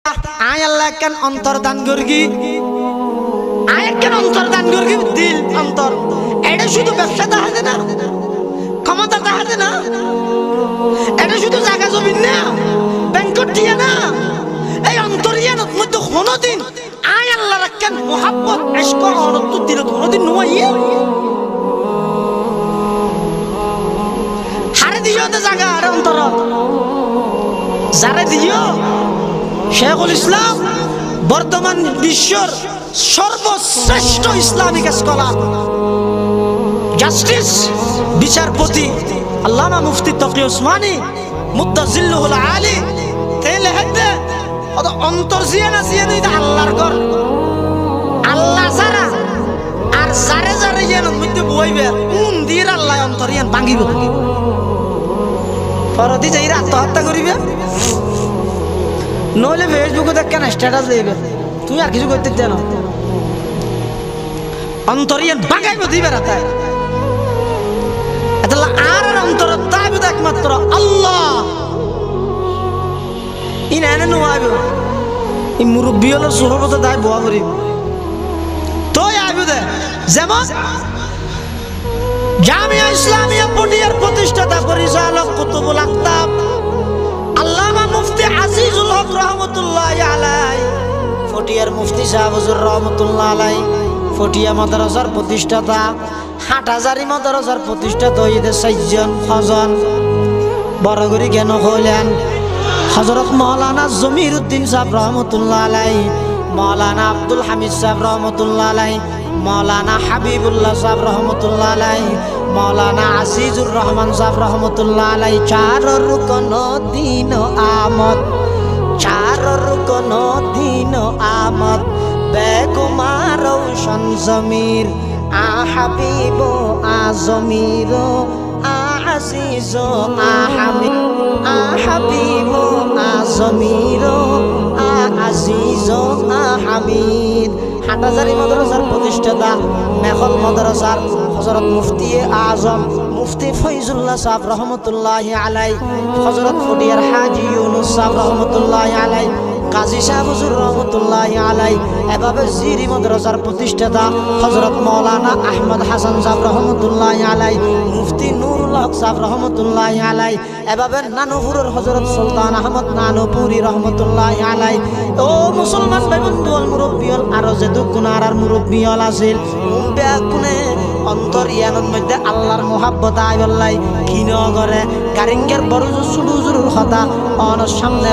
আয় আল্লাহ কেন অন্তর দান করগি আয় কেন অন্তর দান করগি দিল অন্তর এটা শুধু ব্যবসা তাহাতে না ক্ষমতা তাহাতে না এটা শুধু জায়গা জমিন না ব্যাংকট দিয়ে না এই অন্তরিয়ানত মধ্যে কোনোদিন আয় আল্লাহ রাখেন মোহাব্বত ইশক অনন্ত দিল কোনোদিন নয় হারে দিও তো জায়গা আর অন্তর যারে দিও শেখুল ইসলাম বর্তমান বিশ্বর সর্বশ্রেষ্ঠ ইসলামিক স্কলার জাস্টিস বিচারপতি আল্লামা মুফতি তকি উসমানী মুত্তাজিল্লুহুল আলী তেলে হেদে অন্তর জিয়ানা জিয়ানি আল্লাহর ঘর আল্লাহ ছাড়া আর যারে যারে যেন মধ্যে বইবে কোন দির আল্লাহ অন্তর ইয়ান ভাঙিব পরদি যাইরা আত্মহত্যা করিবে নইলে ফেসবুকে দেখেন স্ট্যাটাস দেবে তুই আর কিছু করতে জানো অন্তরিয়ান বাগাইব দিবে না তাই এটা আর অন্তর তাইব একমাত্র আল্লাহ ইনা এনে নোয়াইব এই মুরব্বী হলো সুরবত দায় বোয়া করিব তোই আইব দে যেমন জামিয়া ইসলামিয়া পটিয়ার প্রতিষ্ঠাতা পরিচালক কুতুবুল আকতাব আল্লামা মুফতি আজিজুল হক রহমতুল্লাহ আলাই ফটিয়ার মুফতি সাহেব হুজুর রহমতুল্লাহ আলাই ফটিয়া মাদ্রাসার প্রতিষ্ঠাতা হাটহাজারি মাদ্রাসার প্রতিষ্ঠাতা ঈদের 4 জন হজন বড়গরি জ্ঞান হলেন হযরত মাওলানা জমিরউদ্দিন সাহেব রহমতুল্লাহ আলাই মাওলানা আব্দুল হামিদ সাহেব রহমতুল্লাহ আলাই মাওলানা হাবিবুল্লাহ সাহেব রহমতুল্লাহ আলাই মাওলানা আজিজুর রহমান সাহেব রহমতুল্লাহ আলাই চার রুকন দিন আমদ চার রুকন দিন আমদ বেগুমার রৌশন জমির আ হাবিব আ জমির আ আজিজ আ হাবিব আ হাবিব আ জমির আ আজিজ আ হামিদ হাটহাজারি মাদ্রাসার প্রতিষ্ঠাতা মেখল মাদ্রাসার হযরত মুফতি আজম মুফতি ফয়জুল্লাহ সাহেব রহমতুল্লাহ আলাই হযরত ফটিয়ার হাজী ইউনুস সাহেব রহমতুল্লাহ আলাই কাজী সাহেব হুজুর রহমতুল্লাহ আলাই এভাবে জিরি মাদ্রাসার প্রতিষ্ঠাতা হযরত মাওলানা আহমদ হাসান সাহেব রহমতুল্লাহ আলাই মুফতি নুরুল হক সাহেব রহমতুল্লাহ আলাই এভাবে নানুপুরের হযরত সুলতান আহমদ নানুপুরি রহমতুল্লাহ আলাই ও মুসলমান ভাই বন্ধু মুরব্বী আর যে দুগুনার আর মুরব্বী আছিল বেগুনে অন্তরিয়ানের মধ্যে আল্লাহর মোহাব্বত আইবল্লাই কিনো করে কারিঙ্গের বড় সুডুজুর কথা অন সামনে